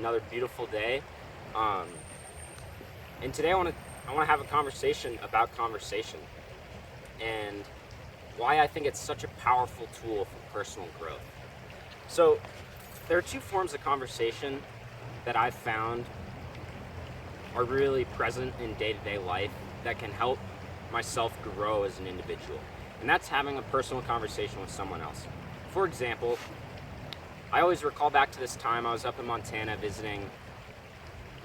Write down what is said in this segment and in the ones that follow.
another beautiful day. Um, and today I want to have a conversation about conversation and why I think it's such a powerful tool for personal growth. So there are two forms of conversation that I've found are really present in day-to-day life that can help myself grow as an individual. And that's having a personal conversation with someone else. For example, I always recall back to this time I was up in Montana visiting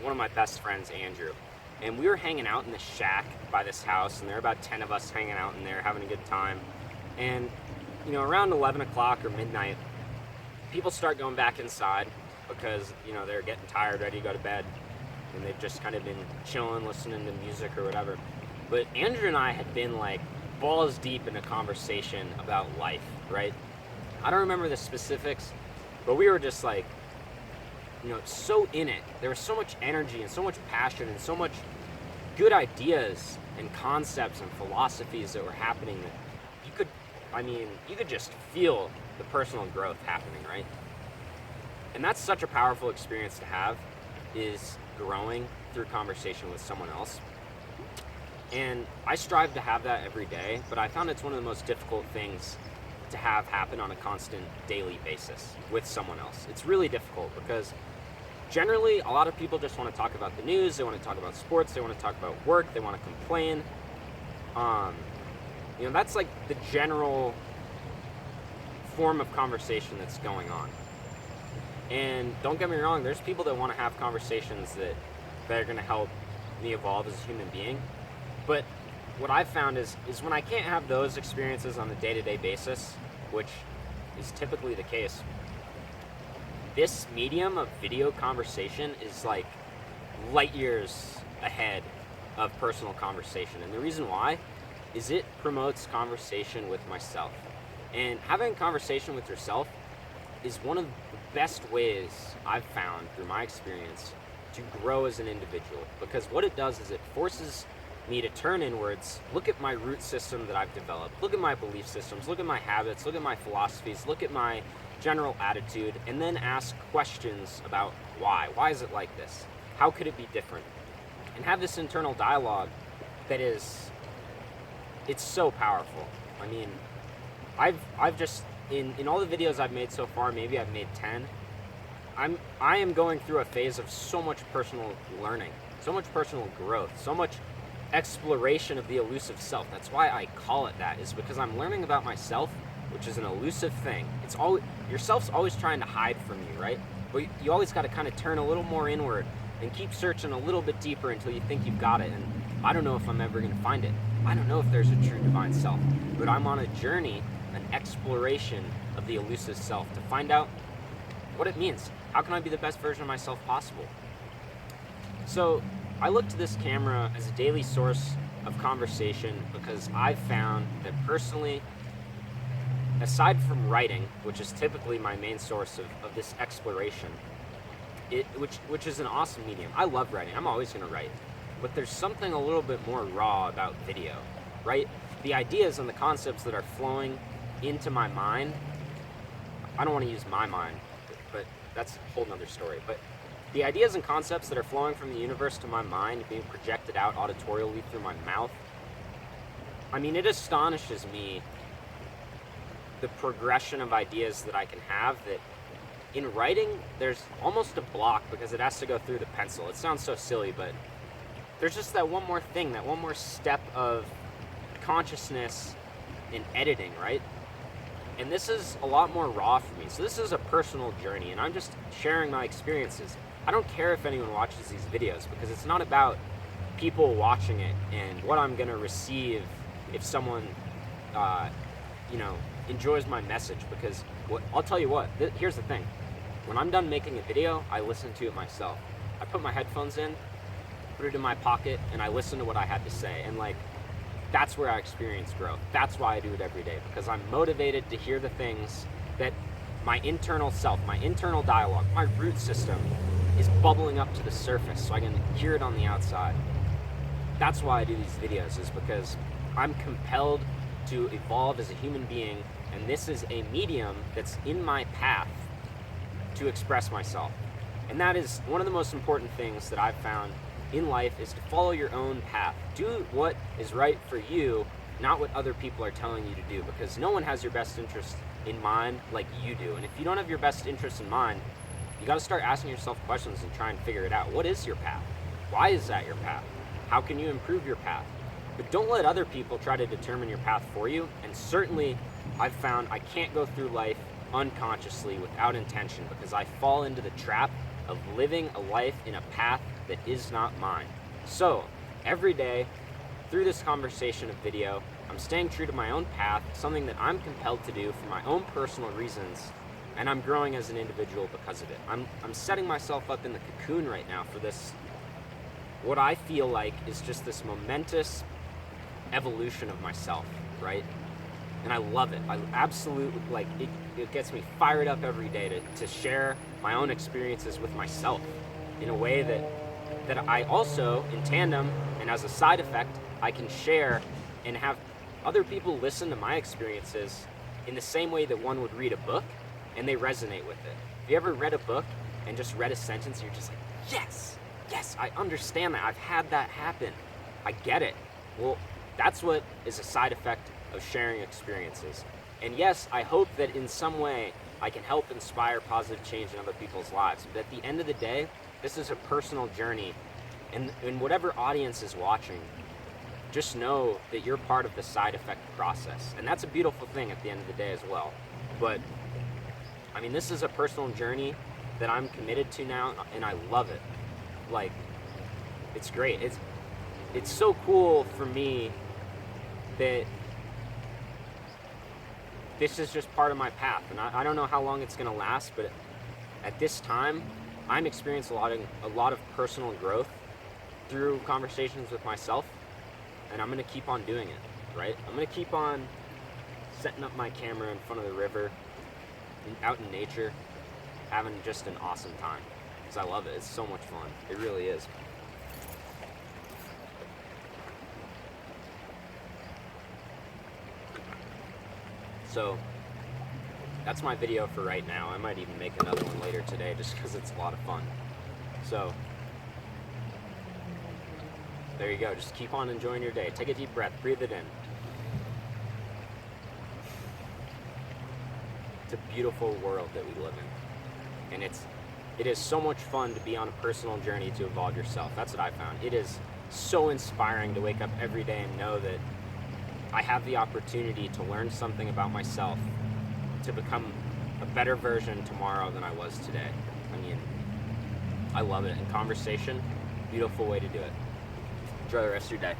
one of my best friends, Andrew. And we were hanging out in the shack by this house, and there were about 10 of us hanging out in there having a good time. And, around 11 o'clock or midnight, people start going back inside because, they're getting tired, ready to go to bed. And they've just kind of been chilling, listening to music or whatever. But Andrew and I had been like balls deep in a conversation about life, right? I don't remember the specifics, but we were just like, so in it. There was so much energy and so much passion and so much good ideas and concepts and philosophies that were happening that you could just feel the personal growth happening, right? And that's such a powerful experience to have, is growing through conversation with someone else. And I strive to have that every day, but I found it's one of the most difficult things to have happen on a constant daily basis with someone else. It's really difficult because generally a lot of people just want to talk about the news, they want to talk about sports, they want to talk about work, they want to complain. That's like the general form of conversation that's going on. And don't get me wrong, there's people that want to have conversations that are going to help me evolve as a human being. But what I've found is when I can't have those experiences on a day-to-day basis, which is typically the case, this medium of video conversation is like light years ahead of personal conversation. And the reason why is it promotes conversation with myself. And having a conversation with yourself is one of the best ways I've found through my experience to grow as an individual, because what it does is it forces me to turn inwards, look at my root system that I've developed, look at my belief systems, look at my habits, look at my philosophies, look at my general attitude, and then ask questions about why. Why is it like this? How could it be different? And have this internal dialogue that is, it's so powerful. I mean, I've just, in all the videos I've made so far, maybe I've made 10, I am going through a phase of so much personal learning, so much personal growth, so much exploration of the elusive self. That's why I call it that, is because I'm learning about myself, which is an elusive thing. It's always, yourself's always trying to hide from you, right? But you always got to kind of turn a little more inward and keep searching a little bit deeper until you think you've got it. And I don't know if I'm ever going to find it. I don't know if there's a true divine self, but I'm on a journey, an exploration of the elusive self to find out what it means. How can I be the best version of myself possible? So I look to this camera as a daily source of conversation because I've found that personally, aside from writing, which is typically my main source of this exploration, which is an awesome medium. I love writing. I'm always going to write. But there's something a little bit more raw about video, right? The ideas and the concepts that are flowing into my mind, I don't want to use my mind, but that's a whole nother story. But the ideas and concepts that are flowing from the universe to my mind, being projected out auditorially through my mouth, I mean, it astonishes me the progression of ideas that I can have, that in writing, there's almost a block because it has to go through the pencil. It sounds so silly, but there's just that one more thing, that one more step of consciousness in editing, right? And this is a lot more raw for me. So this is a personal journey, and I'm just sharing my experiences. I don't care if anyone watches these videos, because it's not about people watching it and what I'm going to receive if someone, enjoys my message. Because I'll tell you what, here's the thing. When I'm done making a video, I listen to it myself. I put my headphones in, put it in my pocket, and I listen to what I had to say. And that's where I experience growth. That's why I do it every day, because I'm motivated to hear the things that my internal self, my internal dialogue, my root system is bubbling up to the surface so I can hear it on the outside. That's why I do these videos, is because I'm compelled to evolve as a human being, and this is a medium that's in my path to express myself. And that is one of the most important things that I've found in life, is to follow your own path. Do what is right for you, not what other people are telling you to do, because no one has your best interest in mind like you do. And if you don't have your best interest in mind, you got to start asking yourself questions and try and figure it out. What is your path? Why is that your path? How can you improve your path? But don't let other people try to determine your path for you. And certainly, I've found I can't go through life unconsciously without intention, because I fall into the trap of living a life in a path that is not mine. So, every day, through this conversation of video, I'm staying true to my own path, something that I'm compelled to do for my own personal reasons, and I'm growing as an individual because of it. I'm setting myself up in the cocoon right now for this, what I feel like is just this momentous evolution of myself, right? And I love it. I absolutely, like, it gets me fired up every day to share my own experiences with myself in a way that I also, in tandem and as a side effect, I can share and have other people listen to my experiences in the same way that one would read a book and they resonate with it. Have you ever read a book and just read a sentence and you're just like, yes, I understand that. I've had that happen. I get it. Well, that's what is a side effect of sharing experiences. And yes, I hope that in some way I can help inspire positive change in other people's lives. But at the end of the day, this is a personal journey. And whatever audience is watching, just know that you're part of the side effect process. And that's a beautiful thing at the end of the day as well. But, I mean, this is a personal journey that I'm committed to now, and I love it. Like, it's great. It's so cool for me that this is just part of my path, and I don't know how long it's going to last, but at this time, I'm experiencing a lot of personal growth through conversations with myself, and I'm going to keep on doing it, right? I'm going to keep on setting up my camera in front of the river, out in nature, having just an awesome time, because I love it. It's so much fun. It really is. So that's my video for right now. I might even make another one later today just because it's a lot of fun. So there you go. Just keep on enjoying your day. Take a deep breath. Breathe it in. It's a beautiful world that we live in. And it is so much fun to be on a personal journey to evolve yourself. That's what I found. It is so inspiring to wake up every day and know that I have the opportunity to learn something about myself, to become a better version tomorrow than I was today. I mean, I love it. And conversation, beautiful way to do it. Enjoy the rest of your day.